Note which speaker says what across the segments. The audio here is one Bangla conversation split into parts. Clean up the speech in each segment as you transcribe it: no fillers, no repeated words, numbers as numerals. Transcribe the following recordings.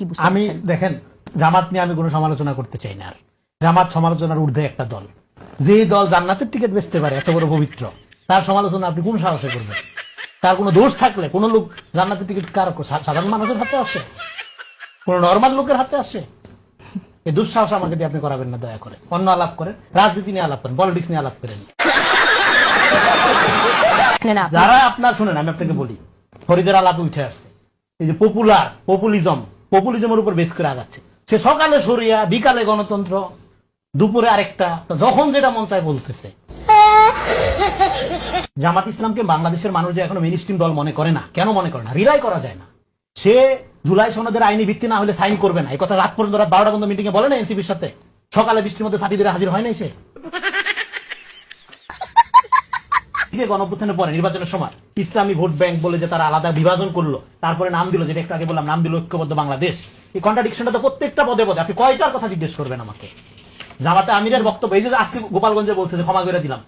Speaker 1: কি বুঝতে
Speaker 2: আমি
Speaker 1: পারছেন?
Speaker 2: দেখেন, জামাত নিয়ে আমি কোনো সমালোচনা করতে চাই না। আর জামাত সমালোচনার ঊর্ধ্বে একটা দল। যে দল জান্নাতের টিকিট বেচতে পারে, এত বড় পবিত্র, তার সমালোচনা আপনি কোন সাহসে করবেন? তার কোনো দোষ থাকলে কোন লোক জান্নাতের টিকিট কার সাধারণ মানুষের হাতে আসে? কোন নর্মাল লোকের হাতে আসে? এই দুঃসাহস আমাকে দিয়ে আপনি করাবেন না, দয়া করে। অন্য আলাপ করেন, রাজনীতি নিয়ে আলাপ করেন, পলিটিক্স নিয়ে আলাপ করেন।
Speaker 1: না,
Speaker 2: যারা আপনার শুনেন, আমি আপনাকে বলি, ফরিদের আলাপে উঠে আসছে এই যে পপুলিজমের উপর বেশ করে আগাচ্ছে। সে সকালে সরিয়া, বিকালে গণতন্ত্র, দুপুরে আরেকটা, তো যখন যেটা মন চায় বলতেছে। জামাত ইসলামকে বাংলাদেশের মানুষ যে এখনো মেইনস্ট্রিম দল মনে করে না। কেন মনে করে না? রিলাই করা যায় না। সে জুলাই সনদের আইনি ভিত্তি না হলে সাইন করবে না, এই কথা রাত পর্যন্ত, রাত 12টা পর্যন্ত মিটিং এ বলে না এনসিপির সাথে। সকালে বৃষ্টির মধ্যে সাথীদের হাজির হয় নাই সে। গণঅভ্যুত্থানের পরে নির্বাচনের সময় ইসলামী ভোট ব্যাংক বলে যে তারা আলাদা বিভাজন করলো, তারপরে নাম দিল, যেটা একটু আগে বললাম, নাম দিল ঐক্যবদ্ধ বাংলাদেশ। এই কন্ট্রাডিকশনটা তো প্রত্যেকটা পদে পদে। আপনি কয়টার কথা জিজ্ঞেস করবেন আমাকে? জামাতে আমিরের বক্তব্য, এই যে আজকে গোপালগঞ্জে বলছে যে ক্ষমা করে দিলাম,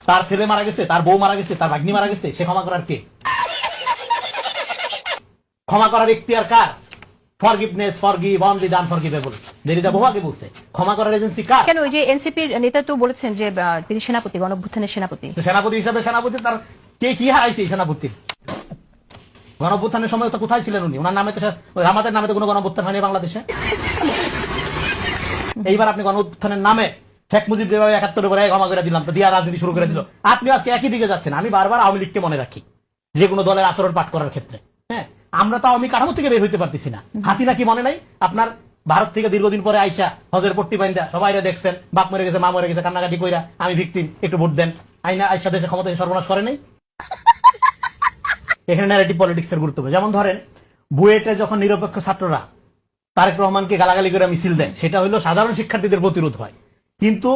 Speaker 2: তার ছেলে মারা গেছে, তার বউ মারা গেছে, তার ভাগ্নি মারা গেছে, সে ক্ষমা করার কে? ক্ষমা করার এখতিয়ার কার? Forgiveness, forgive, only the unforgivable. Derrida বহু আগে বলছে, ক্ষমা করার এজেন্সি কার?
Speaker 1: কেন ওই যে এনসিপির নেতা তো বলেছেন যে তিনি সেনাপতি, গণঅভ্যুত্থানের সেনাপতি।
Speaker 2: সেনাপতি হিসাবে সেনাপতি তার কে কি হারাইছে? সেনাপতি গণঅভ্যুত্থানের সময় তো কোথায় ছিলেন উনি? ওনার নামে তো, জামাতের নামে তো কোনো গণঅভ্যুত্থান হয়নি বাংলাদেশে। এইবার আপনি গণঅভ্যুত্থানের নামে শেখ মুজিব যেভাবে 71 পরে ক্ষমা করে দিলাম, তো দিয়া রাজনীতি শুরু করে দিল। আপনি আজকে একই দিকে যাচ্ছেন। আমি বারবার আওয়ামী লীগকে মনে রাখি যে কোনো দলের আচরণ পাঠ করার ক্ষেত্রে। হ্যাঁ, আমরা তো আওয়ামী কাঠামো থেকে বের হইতে পারতেছি না। হাসিনা কি মনে নাই আপনার? ভারত থেকে দীর্ঘদিন পরে আইসা হজের পট্টি বাইন্দা সবাই দেখছেন, বাপ মরে গেছে, মা মরে গেছে, কান্নাকাটি কইরা আমি ভিকটিম, একটু ভোট দেন, আইনা আইসা দেশে ক্ষমতাকে সর্বনাশ করে নাই। এখানে ন্যারেটিভ পলিটিক্স এর গুরুত্ব। যেমন ধরেন, বুয়েটে যখন নিরপেক্ষ ছাত্ররা তারেক রহমানকে গালাগালি করে মিছিল দেয়, সেটা হলো সাধারণ শিক্ষার্থীদের প্রতিরোধ হয়। কিন্তু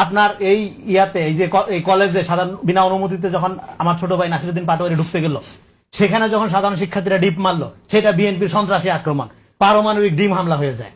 Speaker 2: আপনার এই ইয়াতে, এই যে এই কলেজে সাধারণ বিনা অনুমতিতে যখন আমার ছোট ভাই নাসিরুদ্দিন পাটোয়ারি ঢুকতে গেল, সেখানে যখন সাধারণ শিক্ষার্থীরা ডিপ মারলো, সেটা বিএনপির সন্ত্রাসী আক্রমণ, পারমাণবিক ডিম হামলা হয়ে যায়।